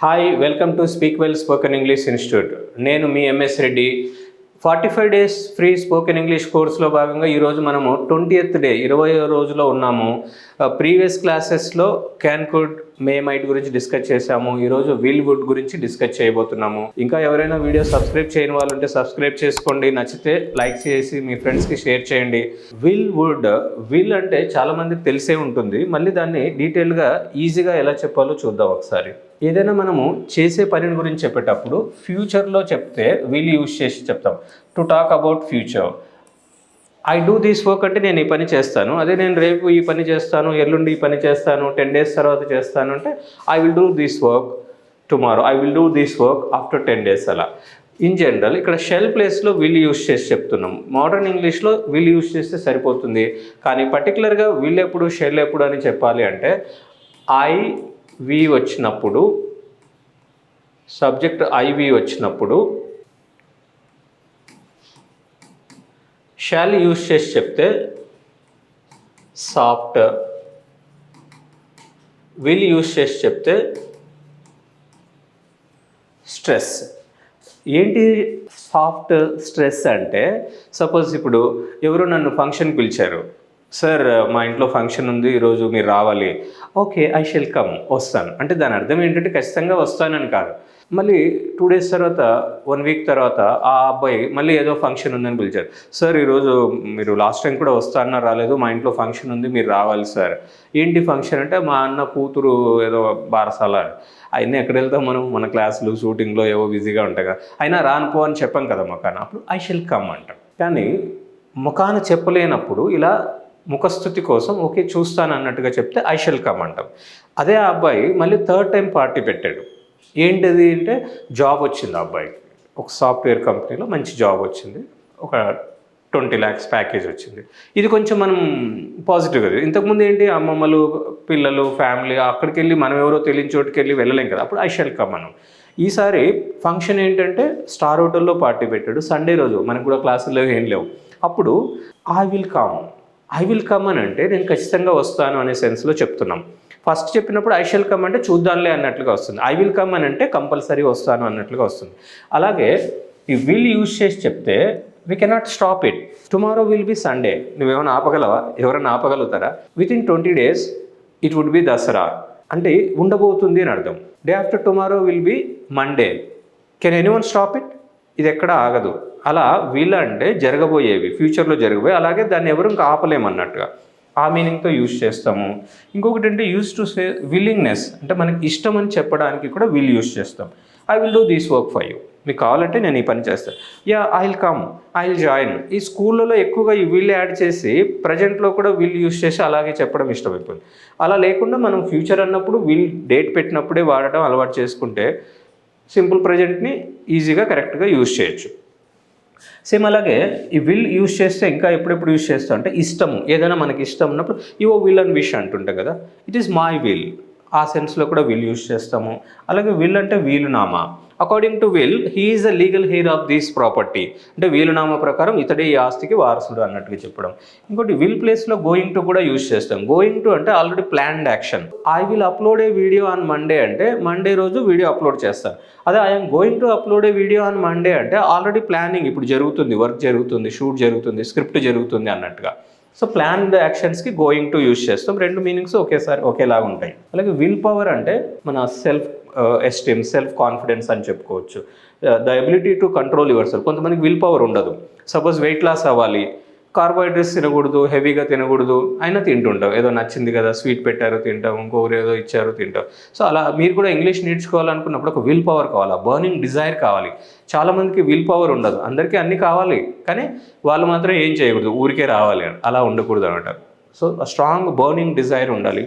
Hi welcome to speak well spoken English institute. నేను మీ MS Reddy. 45 days free spoken English కోర్సులో భాగంగా ఈరోజు మనము 20th డే 20వ రోజులో ఉన్నాము. ప్రీవియస్ క్లాసెస్లో క్యాన్ కుడ్ మే మైట్ గురించి డిస్కస్ చేశాము. ఈరోజు విల్ వుడ్ గురించి డిస్కస్ చేయబోతున్నాము. ఇంకా ఎవరైనా వీడియో సబ్స్క్రైబ్ చేయని వాళ్ళు ఉంటే సబ్స్క్రైబ్ చేసుకోండి. నచ్చితే లైక్ చేసి మీ ఫ్రెండ్స్కి షేర్ చేయండి. విల్ వుడ్, విల్ అంటే చాలామందికి తెలిసే ఉంటుంది. మళ్ళీ దాన్ని డీటెయిల్గా ఈజీగా ఎలా చెప్పాలో చూద్దాం ఒకసారి. ఏదైనా మనము చేసే పని గురించి చెప్పేటప్పుడు ఫ్యూచర్లో చెప్తే విల్ యూజ్ చేసి చెప్తాం. To talk about future, I do this work అంటే నేను ఈ పని చేస్తాను. అదే నేను రేపు ఈ పని చేస్తాను, ఎల్లుండి ఈ పని చేస్తాను, 10 days తర్వాత చేస్తాను అంటే I will do this work tomorrow, I will do this work after 10 days అలా. ఇన్ జనరల్ ఇక్కడ షెల్ ప్లేస్లో విల్ యూజ్ చేసి చెప్తున్నాం. మోడర్న్ ఇంగ్లీష్లో విల్ యూజ్ చేస్తే సరిపోతుంది. కానీ పర్టికులర్గా విల్ ఎప్పుడు షెల్ ఎప్పుడు అని చెప్పాలి అంటే వి వచ్చినప్పుడు, సబ్జెక్ట్ ఐవి వచ్చినప్పుడు షాల్ యూజ్ చేసి చెప్తే సాఫ్ట్, విల్ యూజ్ చేసి చెప్తే స్ట్రెస్. ఏంటి సాఫ్ట్ స్ట్రెస్ అంటే, సపోజ్ ఇప్పుడు ఎవరు నన్ను ఫంక్షన్ పిలిచారు, సార్ మా ఇంట్లో ఫంక్షన్ ఉంది ఈరోజు మీరు రావాలి. ఓకే, ఐ షెల్ కమ్, వస్తాను అంటే దాని అర్థం ఏంటంటే ఖచ్చితంగా వస్తానని కాదు. మళ్ళీ 2 days తర్వాత, 1 week తర్వాత ఆ అబ్బాయి మళ్ళీ ఏదో ఫంక్షన్ ఉందని పిలిచారు. సార్ ఈరోజు మీరు లాస్ట్ టైం కూడా వస్తానన్నా రాలేదు, మా ఇంట్లో ఫంక్షన్ ఉంది మీరు రావాలి సార్. ఏంటి ఫంక్షన్ అంటే మా అన్న కూతురు ఏదో బారసాల. అయినా ఎక్కడ వెళ్తాం మనం, మన క్లాసులు షూటింగ్లో ఏవో బిజీగా ఉంటాయి కదా. అయినా రానుపో అని చెప్పాం కదా ముఖాన, అప్పుడు ఐ షెల్ కమ్ అంటాం. కానీ ముఖాన చెప్పలేనప్పుడు ఇలా ముఖస్థుతి కోసం ఓకే చూస్తాను అన్నట్టుగా చెప్తే ఐ షెల్ కమ్ అంటాం. అదే ఆ అబ్బాయి మళ్ళీ 3rd time పార్టీ పెట్టాడు. ఏంటిది అంటే జాబ్ వచ్చింది ఆ అబ్బాయికి, ఒక సాఫ్ట్వేర్ కంపెనీలో మంచి జాబ్ వచ్చింది, ఒక 20 lakhs ప్యాకేజ్ వచ్చింది. ఇది కొంచెం మనం పాజిటివ్గా. ఇంతకుముందు ఏంటి, అమ్మమ్మలు పిల్లలు ఫ్యామిలీ అక్కడికి వెళ్ళి మనం ఎవరో తెలియని చోటుకి వెళ్ళి వెళ్ళలేం కదా, అప్పుడు ఐ షెల్ కమ్ మనం. ఈసారి ఫంక్షన్ ఏంటంటే స్టార్ హోటల్లో పార్టీ పెట్టాడు, సండే రోజు, మనకు కూడా క్లాసులు ఏం లేవు. అప్పుడు I will come, I will come అని అంటే నేను ఖచ్చితంగా వస్తాను అనే సెన్స్లో చెప్తున్నాం. ఫస్ట్ చెప్పినప్పుడు ఐ షెల్ కమ్ అంటే చూద్దాంలే అన్నట్లుగా వస్తుంది. ఐ విల్ కమ్ అని అంటే కంపల్సరీ వస్తాను అన్నట్లుగా వస్తుంది. అలాగే ఈ విల్ యూజ్ చేసి చెప్తే we cannot stop it. Tomorrow will be Sunday, నువ్వేమైనా ఆపగలవా? ఎవరైనా ఆపగలుగుతారా? Within 20 days it would be Dasara అంటే ఉండబోతుంది అని అర్థం. Day after tomorrow will be Monday, can anyone stop it? ఇది ఎక్కడ ఆగదు. అలా విల్ అంటే జరగబోయేవి, ఫ్యూచర్లో జరగబోయే, అలాగే దాన్ని ఎవరు ఇంకా ఆపలేమన్నట్టుగా ఆ మీనింగ్తో యూజ్ చేస్తాము. ఇంకొకటి అంటే యూజ్ టు సే విల్లింగ్నెస్, అంటే మనకి ఇష్టం అని చెప్పడానికి కూడా విల్ యూజ్ చేస్తాం. I will do this work for you, మీకు కావాలంటే నేను ఈ పని చేస్తాను. Yeah I will come, I will join. ఈ స్కూళ్ళలో ఎక్కువగా ఈ విల్ యాడ్ చేసి ప్రజెంట్లో కూడా విల్ యూజ్ చేసి అలాగే చెప్పడం ఇష్టమైపోయింది. అలా లేకుండా మనం ఫ్యూచర్ అన్నప్పుడు విల్ డేట్ పెట్టినప్పుడే వాడటం అలవాటు చేసుకుంటే సింపుల్ ప్రజెంట్ని ఈజీగా కరెక్ట్గా యూజ్ చేయొచ్చు. సేమ్ అలాగే ఈ విల్ యూజ్ చేస్తే ఇంకా ఎప్పుడెప్పుడు యూజ్ చేస్తాం అంటే ఇష్టము, ఏదైనా మనకి ఇష్టం ఉన్నప్పుడు యువర్ విల్ అండ్ విష్ అంటుంటాం కదా, ఇట్ ఈస్ మై విల్, ఆ సెన్స్లో కూడా విల్ యూజ్ చేస్తాము. అలాగే విల్ అంటే వీలునామా, according to will he is the legal heir of this property, అంటే వీలునామా ప్రకారం ఇతడే ఈ ఆస్తికి వారసుడు అన్నట్టుగా చెప్పడం. ఇంకోటి విల్ ప్లేస్లో గోయింగ్ టు కూడా యూజ్ చేస్తాం. గోయింగ్ టు అంటే already planned action. I will upload a video on Monday అంటే మండే రోజు వీడియో అప్లోడ్ చేస్తాను. అదే I'm going to upload a video on Monday అంటే ఆల్రెడీ ప్లానింగ్, ఇప్పుడు జరుగుతుంది, వర్క్ జరుగుతుంది, షూట్ జరుగుతుంది, స్క్రిప్ట్ జరుగుతుంది అన్నట్టుగా. సో ప్లాన్డ్ యాక్షన్స్కి గోయింగ్ టు యూజ్ చేస్తాం. రెండు మీనింగ్స్ ఒకేలాగా ఉంటాయి. అలాగే విల్ పవర్ అంటే మన సెల్ఫ్ ఎస్టీమ్, సెల్ఫ్ కాన్ఫిడెన్స్ అని చెప్పుకోవచ్చు. The ability to control your self. కొంతమందికి విల్ పవర్ ఉండదు. సపోజ్ వెయిట్ లాస్ అవ్వాలి, కార్బోహైడ్రేట్స్ తినకూడదు, హెవీగా తినకూడదు, అయినా తింటుంటాం. ఏదో నచ్చింది కదా, స్వీట్ పెట్టారు తింటాం, ఇంకొకరు ఏదో ఇచ్చారు తింటాం. సో అలా మీరు కూడా ఇంగ్లీష్ నేర్చుకోవాలనుకున్నప్పుడు ఒక విల్ పవర్ కావాలి, బర్నింగ్ డిజైర్ కావాలి. చాలామందికి విల్ పవర్ ఉండదు, అందరికీ అన్నీ కావాలి కానీ వాళ్ళు మాత్రం ఏం చేయకూడదు, ఊరికే రావాలి, అలా ఉండకూడదు అనమాట. సో స్ట్రాంగ్ బర్నింగ్ డిజైర్ ఉండాలి.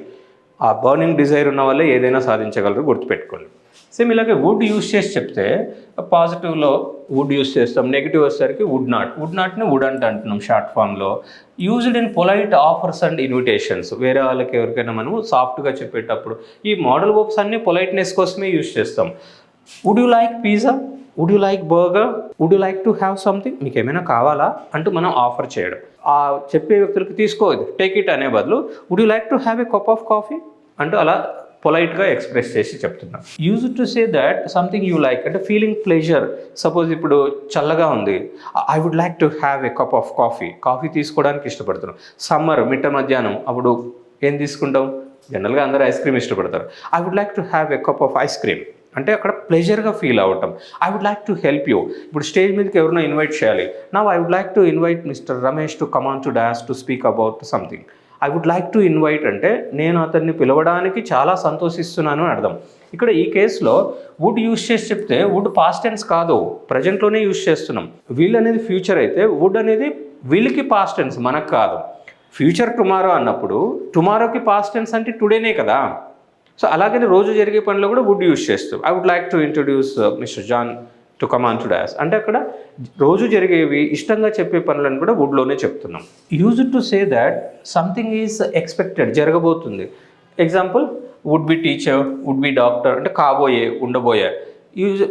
ఆ బర్నింగ్ డిజైర్ ఉన్న వాళ్ళే ఏదైనా సాధించగలరు, గుర్తుపెట్టుకోండి. సేమ్ ఇలాగే వుడ్ యూజ్ చేసి చెప్తే పాజిటివ్లో వుడ్ యూజ్ చేస్తాం, నెగిటివ్ వచ్చేసరికి వుడ్ నాట్ని వుడ్ అంటున్నాం షార్ట్ ఫామ్లో. Used in polite offers and invitations. వేరే వాళ్ళకి ఎవరికైనా మనం సాఫ్ట్గా చెప్పేటప్పుడు ఈ మోడల్ వర్బ్స్ అన్నీ పొలైట్నెస్ కోసమే యూజ్ చేస్తాం. Would you like pizza, would you like burger, would you like to have something, మీకు ఏమైనా కావాలా అంటూ మనం ఆఫర్ చేయడం. ఆ చెప్పే వ్యక్తులకి తీసుకోవద్దు, టేక్ ఇట్ అనే బదులు would you like to have a cup of coffee అంటూ అలా పొలైట్గా ఎక్స్ప్రెస్ చేసి చెప్తున్నాం. Use to say that something you like, అంటే ఫీలింగ్ ప్లెజర్. సపోజ్ ఇప్పుడు చల్లగా ఉంది, I would like to have a cup of coffee తీసుకోవడానికి ఇష్టపడుతున్నాం. సమ్మర్ మిట్ట మధ్యాహ్నం అప్పుడు ఏం తీసుకుంటాం, జనరల్గా అందరూ ఐస్ క్రీమ్ ఇష్టపడతారు. I would like to have a cup of ice cream అంటే అక్కడ ప్లెజర్గా ఫీల్ అవ్వటం. I would like to help you, ఇప్పుడు స్టేజ్ మీదకి ఎవరినో ఇన్వైట్ చేయాలి. Now I would like to invite mister Ramesh to come on to dance to speak about something. I would like to invite అంటే నేను అతన్ని పిలవడానికి చాలా సంతోషిస్తున్నాను అని అర్థం. ఇక్కడ ఈ కేసులో వుడ్ యూజ్ చేసి చెప్తే వుడ్ పాస్ట్ టెన్స్ కాదు, ప్రజెంట్లోనే యూజ్ చేస్తున్నాం. వీల్ అనేది ఫ్యూచర్ అయితే వుడ్ అనేది వీళ్ళకి పాస్ట్ టెన్స్, మనకు కాదు. ఫ్యూచర్ టుమారో అన్నప్పుడు టుమారోకి పాస్ట్ టెన్స్ అంటే టుడేనే కదా. సో అలాగే రోజు జరిగే పనిలో కూడా వుడ్ యూజ్ చేస్తాం. I would like to introduce mister John to come on to dance అంటే అక్కడ రోజు జరిగేవి ఇష్టంగా చెప్పే పనులను కూడా వుడ్లోనే చెప్తున్నాం. Use to say that something is expected, జరగబోతుంది. Example would be teacher, would be doctor అంటే కాబోయే, ఉండబోయే.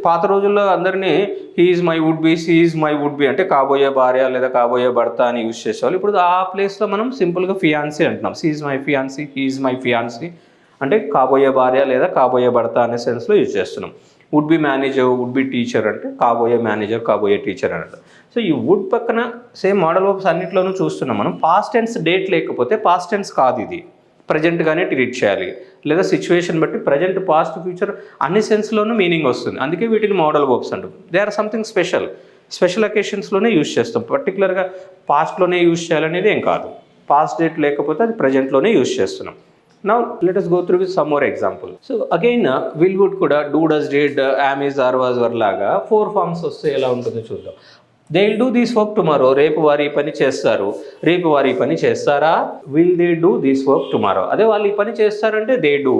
పాత రోజుల్లో అందరినీ he is my would be, she is my would be అంటే కాబోయే భార్య లేదా కాబోయే భర్త అని యూజ్ చేసేవాళ్ళు. ఇప్పుడు ఆ ప్లేస్లో మనం సింపుల్గా ఫియాన్సీ అంటున్నాం. She is my fiancee, he is my fiance అంటే కాబోయే భార్య లేదా కాబోయే భర్త అనే సెన్స్లో యూజ్ చేస్తున్నాం. Would be manager, would be teacher అంటే కాబోయే మేనేజర్, కాబోయే టీచర్ అన్నట్టు. సో ఈ వుడ్ పక్కన సేమ్ మోడల్ వర్బ్స్ అన్నింటిలోనూ చూస్తున్నాం మనం. పాస్ట్ టెన్స్ డేట్ లేకపోతే పాస్ట్ టెన్స్ కాదు, ఇది ప్రజెంట్గానే ట్రీట్ చేయాలి. లేదా సిచ్యువేషన్ బట్టి ప్రజెంట్, పాస్ట్, ఫ్యూచర్ అన్ని సెన్స్లోనూ మీనింగ్ వస్తుంది. అందుకే వీటిని మోడల్ వర్బ్స్ అంటారు. దే ఆర్ సంథింగ్ స్పెషల్ అకేషన్స్లోనే యూజ్ చేస్తాం. పర్టికులర్గా పాస్ట్లోనే యూజ్ చేయాలనేది ఏం కాదు. పాస్ట్ డేట్ లేకపోతే అది ప్రజెంట్లోనే యూజ్ చేస్తున్నాం. Now let us go through with some more example. So again will would kuda do, does, did, am, is, are, was were laga 4 forms వస్తే ఎలా ఉంటుందో చూద్దాం. They will do this work tomorrow. రేపు వారు ఈ పని చేస్తారు. రేపు వారు ఈ పని చేస్తారా? Will they do this work tomorrow? అదే వాళ్ళు ఈ పని చేస్తారంటే they do.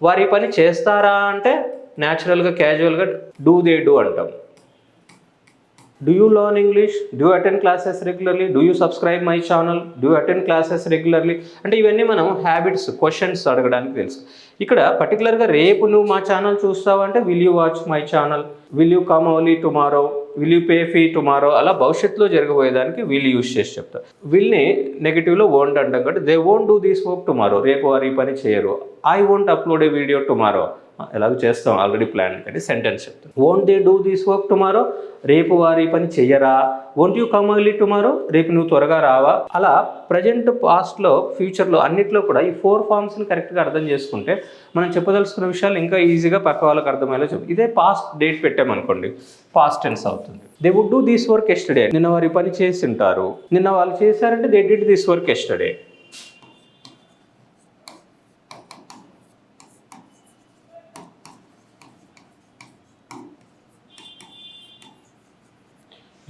వారు ఈ పని చేస్తారా అంటే న్యాచురల్గా క్యాజువల్గా do they do అంటాం. Do you learn English? Do you attend classes regularly? Do you subscribe my channel? Do you attend classes regularly? అంటే ఇవన్నీ మనం హ్యాబిట్స్, క్వశ్చన్స్ అడగడానికి తెలుసు. ఇక్కడ పర్టికులర్గా రేపు నువ్వు మా ఛానల్ చూస్తావు అంటే will you watch my channel, will you come only tomorrow, will you pay fee tomorrow, అలా భవిష్యత్తులో జరగబోయేదానికి విల్ యూస్ చేసి చెప్తారు. విల్ని నెగిటివ్లో వోంట్ అంటాం కాబట్టి they won't do this work tomorrow, రేపు వారు ఈ పని చేయరు. I won't upload a video tomorrow, ఎలాగో చేస్తాం ఆల్రెడీ ప్లాన్ కానీ సెంటెన్స్ చెప్తాం. Won't they do this work tomorrow, రేపు వారి పని చెయ్యరా. Won't you come early tomorrow, రేపు నువ్వు త్వరగా రావా. అలా ప్రజెంట్, పాస్ట్లో, ఫ్యూచర్లో అన్నిట్లో కూడా ఈ 4 ఫార్మ్స్ని కరెక్ట్గా అర్థం చేసుకుంటే మనం చెప్పదలుచుకున్న విషయాలు ఇంకా ఈజీగా పక్క వాళ్ళకి అర్థమయ్యేలా చెప్పు. ఇదే పాస్ట్ డేట్ పెట్టామనుకోండి పాస్ట్ టెన్స్ అవుతుంది. They would do this work yesterday, నిన్న వారి పని చేసి ఉంటారు. నిన్న వాళ్ళు చేశారంటే they did this work yesterday.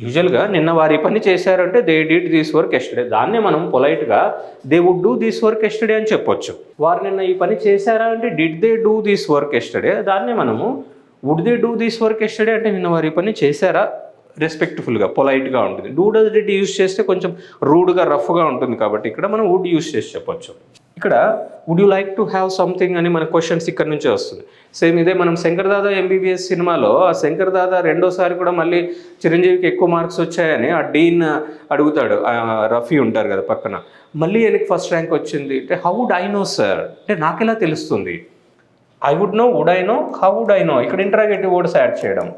యూజువల్గా నిన్న వారి పని చేశారంటే they did this work yesterday. దాన్నే మనం పొలైట్గా they would do this work yesterday అని చెప్పొచ్చు. వారు నిన్న ఈ పని చేశారా అంటే did they do this work yesterday. దాన్నే మనము would they do this work yesterday అంటే నిన్న వారి పని చేశారా, రెస్పెక్ట్ఫుల్గా, పొలైట్గా ఉంటుంది. డూ, డస్, డిడ్ యూజ్ చేస్తే కొంచెం రూడ్గా, రఫ్గా ఉంటుంది కాబట్టి ఇక్కడ మనం వుడ్ యూజ్ చేసి చెప్పొచ్చు. ఇక్కడ would you like to have something అని మన క్వశ్చన్స్ ఇక్కడ నుంచే వస్తుంది. సేమ్ ఇదే మనం శంకర్ దాదా ఎంబీబీఎస్ సినిమాలో ఆ శంకర్ దాదా రెండోసారి కూడా మళ్ళీ చిరంజీవికి ఎక్కువ మార్క్స్ వచ్చాయని ఆ డీన్ అడుగుతాడు, రఫీ ఉంటారు కదా పక్కన, మళ్ళీ ఆయనకి ఫస్ట్ ర్యాంక్ వచ్చింది అంటే how would I know sir అంటే నాకెలా తెలుస్తుంది. I would know, would I know, how would I know, ఇక్కడ ఇంటరాగేటివ్ వర్డ్స్ యాడ్ చేయడం.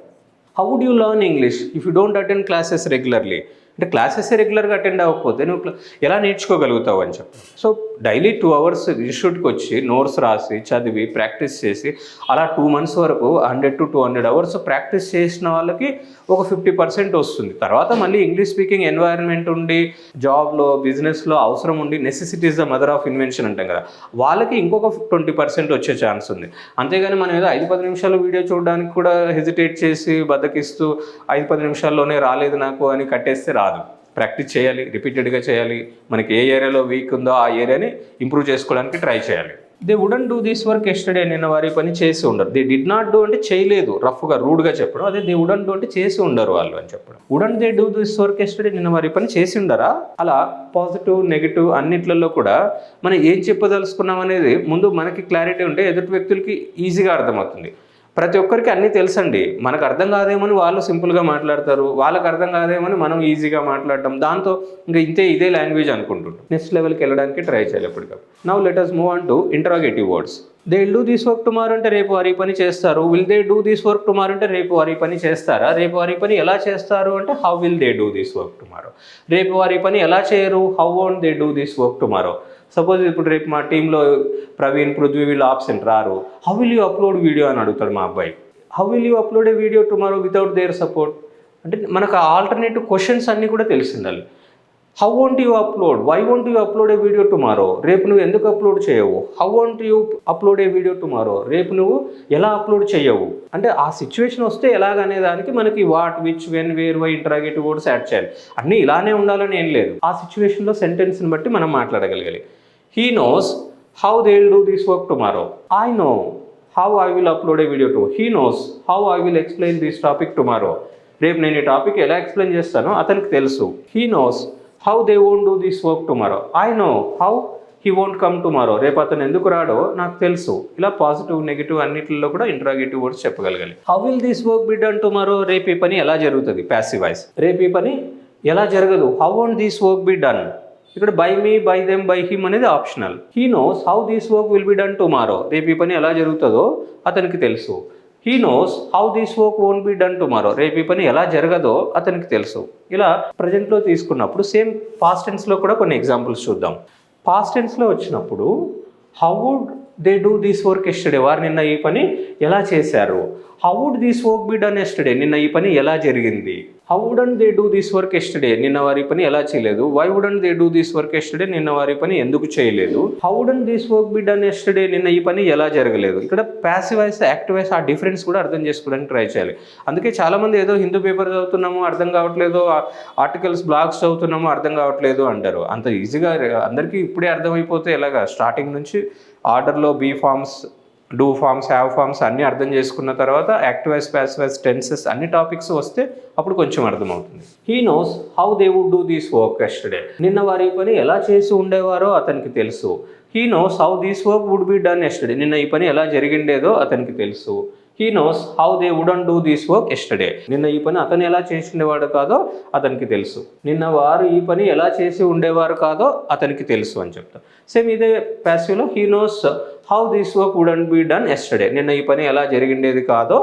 How would you learn English if you don't attend classes regularly అంటే classes రెగ్యులర్గా attend అవ్వకపోతే నువ్వు ఎలా నేర్చుకోగలుగుతావు అని చెప్పి. సో డైలీ 2 hours ఇన్స్టిట్యూట్కి వచ్చి నోట్స్ రాసి చదివి ప్రాక్టీస్ చేసి అలా 2 months వరకు 100 to 200 hours ప్రాక్టీస్ చేసిన వాళ్ళకి ఒక 50% వస్తుంది. తర్వాత మళ్ళీ ఇంగ్లీష్ స్పీకింగ్ ఎన్వైరన్మెంట్ ఉండి జాబ్లో, బిజినెస్లో అవసరం ఉండి necessity is the mother of invention అంటాం కదా, వాళ్ళకి ఇంకొక 20% వచ్చే ఛాన్స్ ఉంది. అంతేగాని మనం ఏదో 5-10 నిమిషాలు వీడియో చూడడానికి కూడా హెజిటేట్ చేసి బద్దకిస్తూ 5-10 నిమిషాల్లోనే రాలేదు నాకు అని కట్టేస్తే రాదు. ప్రాక్టీస్ చేయాలి, రిపీటెడ్గా చేయాలి. మనకి ఏ ఏరియాలో వీక్ ఉందో ఆ ఏరియాని ఇంప్రూవ్ చేసుకోవడానికి ట్రై చేయాలి. They wouldn't do this work yesterday, నిన్న వారి పని చేసి ఉండరు. దే డిడ్ నాట్ డూ అంటే చేయలేదు, రఫ్గా, రూడ్గా చెప్పడం. అదే దే వుడెంట్ డూ అంటే చేసి ఉండరు వాళ్ళు అని చెప్పడం. Wouldn't they do this work yesterday, నిన్న వారి పని చేసి ఉండరా. అలా పాజిటివ్, నెగిటివ్ అన్నిట్లలో కూడా మనం ఏం చెప్పదలుచుకున్నాం అనేది ముందు మనకి క్లారిటీ ఉంటే ఎదుటి వ్యక్తులకి ఈజీగా అర్థమవుతుంది. ప్రతి ఒక్కరికి అన్నీ తెలుసండి, మనకు అర్థం కాదేమని వాళ్ళు సింపుల్గా మాట్లాడతారు, వాళ్ళకి అర్థం కాదేమని మనం ఈజీగా మాట్లాడటం, దాంతో ఇంకా ఇదే లాంగ్వేజ్ అనుకుంటుంటాం. నెక్స్ట్ లెవెల్కి వెళ్ళడానికి ట్రై చేయాలి ఎప్పటికప్పుడు. Now let us move on to interrogative words. They will do this work tomorrow అంటే రేపు వారు ఈ పని చేస్తారు. Will they do this work tomorrow అంటే రేపు వారు ఈ పని చేస్తారా? రేపు వారు ఈ పని ఎలా చేస్తారు అంటే how will they do this work tomorrow. రేపు వారు ఈ పని ఎలా చేయరు? How won't they do this work tomorrow. Suppose ఇప్పుడు రేపు మా టీంలో ప్రవీణ్, పృథ్వీ వీళ్ళు ఆబ్సెంట్ రారు. How will you upload video అని అడుగుతాడు మా అబ్బాయి. How will you upload a video tomorrow without their support. అంటే మనకు ఆల్టర్నేటివ్ క్వశ్చన్స్ అన్నీ కూడా తెలిసిండాలి. How won't you upload, why won't you upload a video tomorrow, రేపు నువ్వు ఎందుకు అప్లోడ్ చేయవు. How won't you upload a video tomorrow, రేపు నువ్వు ఎలా అప్లోడ్ చేయవు. అంటే ఆ సిచ్యువేషన్ వస్తే ఎలాగనే దానికి మనకి what, which, when, where, why interrogative words add చేయాలి. అన్నీ ఇలానే ఉండాలని ఏం లేదు. ఆ సిచ్యువేషన్లో సెంటెన్స్ని బట్టి మనం మాట్లాడగలగాలి. He knows how they will do this work tomorrow. I know how I will upload a video too. He knows how I will explain this topic tomorrow. రేపు నేను ఈ టాపిక్ ఎలా ఎక్స్ప్లెయిన్ చేస్తానో అతనికి తెలుసు. He knows how they won't do this work tomorrow. I know how he won't come tomorrow. రేపు అతను ఎందుకు రాడో నాకు తెలుసు. ఇలా పాజిటివ్, నెగిటివ్ అన్నిటిలో కూడా ఇంటరాగేటివ్ వర్డ్స్ చెప్పగలగాలి. How will this work be done tomorrow. రేపు ఈ పని ఎలా జరుగుతుంది, ప్యాసివ్ వాయిస్. రేపు ఈ పని ఎలా జరగదు. How won't this work be done. ఇక్కడ by me, by them, by him అనేది optional. He knows how this work will be done tomorrow. రేపు ఈ పని ఎలా జరుగుతుందో అతనికి తెలుసు. He knows how this work won't be done tomorrow. రేపు ఈ పని ఎలా జరగదో అతనికి తెలుసు. ఇలా ప్రజెంట్లో తీసుకున్నప్పుడు సేమ్ పాస్ట్ టెన్స్లో కూడా కొన్ని ఎగ్జాంపుల్స్ చూద్దాం. పాస్ట్ టెన్స్లో వచ్చినప్పుడు how would they do this work yesterday. వారు నిన్న ఈ పని ఎలా చేశారు. How would this work be done yesterday. నిన్న ఈ పని ఎలా జరిగింది. How wouldn't they do this work yesterday. నిన్న వారి పని ఎలా చేయలేదు. Why wouldn't they do this work yesterday. నిన్న వారి పని ఎందుకు చేయలేదు. How wouldn't this work be done yesterday. నిన్న ఈ పని ఎలా జరగలేదు. ఇక్కడ ప్యాసివ్ వాయిస్, యాక్టివ్ వాయిస్ ఆ డిఫరెన్స్ కూడా అర్థం చేసుకోవడానికి ట్రై చేయాలి. అందుకే చాలామంది ఏదో హిందూ పేపర్ చదువుతున్నాము అర్థం కావట్లేదు, ఆర్టికల్స్, బ్లాగ్స్ చదువుతున్నాము అర్థం కావట్లేదు అంటారు. అంత ఈజీగా అందరికీ ఇప్పుడే అర్థమైపోతే ఎలాగా. స్టార్టింగ్ నుంచి ఆర్డర్లో be forms, do forms, have forms అన్నీ అర్థం చేసుకున్న తర్వాత active voice, passive voice, tenses అన్ని టాపిక్స్ వస్తే అప్పుడు కొంచెం అర్థమవుతుంది. He knows how they would do this work yesterday. నిన్న వారి పని ఎలా చేసి ఉండేవారో అతనికి తెలుసు. He knows how this work would be done yesterday. నిన్న ఈ పని ఎలా జరిగిండేదో అతనికి తెలుసు. He knows how they wouldn't do this work yesterday. నిన్న ఈ పని అతను ఎలా చేసి ఉండేవాడు కాదో అతనికి తెలుసు. నిన్న వారు ఈ పని ఎలా చేసి ఉండేవారు కాదో అతనికి తెలుసు అని చెప్తాం. సేమ్ ఇదే ప్యాసివ్లో he knows how this work wouldn't be done yesterday. నిన్న ఈ పని ఎలా జరిగిండేది కాదో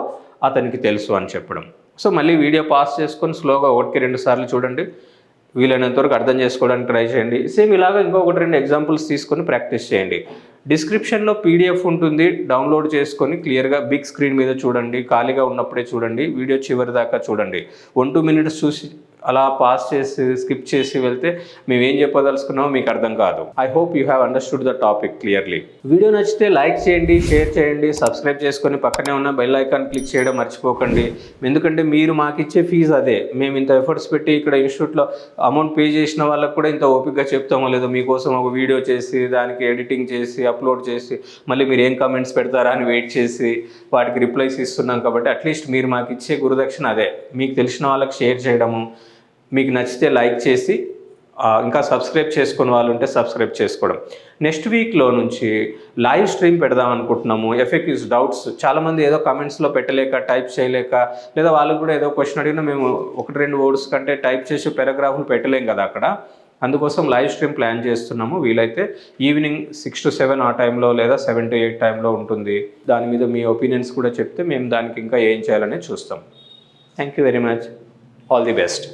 అతనికి తెలుసు అని చెప్పడం. సో మళ్ళీ వీడియో పాస్ చేసుకొని స్లోగా 1-2 సార్లు చూడండి. వీలైనంత వరకు అర్థం చేసుకోవడానికి ట్రై చేయండి. సేమ్ ఇలాగా ఇంకొకటి 2 ఎగ్జాంపుల్స్ తీసుకొని ప్రాక్టీస్ చేయండి. డిస్క్రిప్షన్లో పీడిఎఫ్ ఉంటుంది, డౌన్లోడ్ చేసుకొని క్లియర్గా బిగ్ స్క్రీన్ మీద చూడండి. ఖాళీగా ఉన్నప్పుడే చూడండి. వీడియో చివరి దాకా చూడండి. 1-2 మినిట్స్ చూసి అలా పాస్ చేసి స్కిప్ చేసి వెళ్తే మేము ఏం చెప్పదలుచుకున్నామో మీకు అర్థం కాదు. I hope you have understood the topic clearly. Video నచ్చితే లైక్ చేయండి, షేర్ చేయండి, సబ్స్క్రైబ్ చేసుకొని పక్కనే ఉన్న బెల్ ఐకాన్ క్లిక్ చేయడం మర్చిపోకండి. ఎందుకంటే మీరు మాకు ఇచ్చే ఫీజు అదే. మేము ఇంత ఎఫర్ట్స్ పెట్టి ఇక్కడ ఇన్స్టిట్యూట్లో అమౌంట్ పే చేసిన వాళ్ళకు కూడా ఇంత ఓపికగా చెప్తామో లేదో మీకోసం ఒక వీడియో చేసి దానికి ఎడిటింగ్ చేసి అప్లోడ్ చేసి మళ్ళీ మీరు ఏం కామెంట్స్ పెడతారా అని వెయిట్ చేసి వాటికి రిప్లైస్ ఇస్తున్నాం. కాబట్టి అట్లీస్ట్ మీరు మాకు ఇచ్చే గురుదక్షిణ అదే. మీకు తెలిసిన వాళ్ళకి షేర్ చేయడము, మీకు నచ్చితే లైక్ చేసి ఇంకా సబ్స్క్రైబ్ చేసుకుని వాళ్ళు ఉంటే సబ్స్క్రైబ్ చేసుకోవడం. నెక్స్ట్ వీక్లో నుంచి లైవ్ స్ట్రీమ్ పెడదాం అనుకుంటున్నాము. ఎఫ్ఏక్యూస్, డౌట్స్ చాలామంది ఏదో కమెంట్స్లో పెట్టలేక, టైప్ చేయలేక, లేదా వాళ్ళకు కూడా ఏదో క్వశ్చన్ అడిగినా మేము 1-2 వర్డ్స్ కంటే టైప్ చేసి పారాగ్రాఫ్లు పెట్టలేం కదా అక్కడ. అందుకోసం లైవ్ స్ట్రీమ్ ప్లాన్ చేస్తున్నాము. వీలైతే ఈవినింగ్ 6 to 7 ఆ టైంలో, లేదా 7 to 8 టైంలో ఉంటుంది. దాని మీద మీ ఒపీనియన్స్ కూడా చెప్తే మేము దానికి ఇంకా ఏం చేయాలనేది చూస్తాం. Thank you very much. All the best.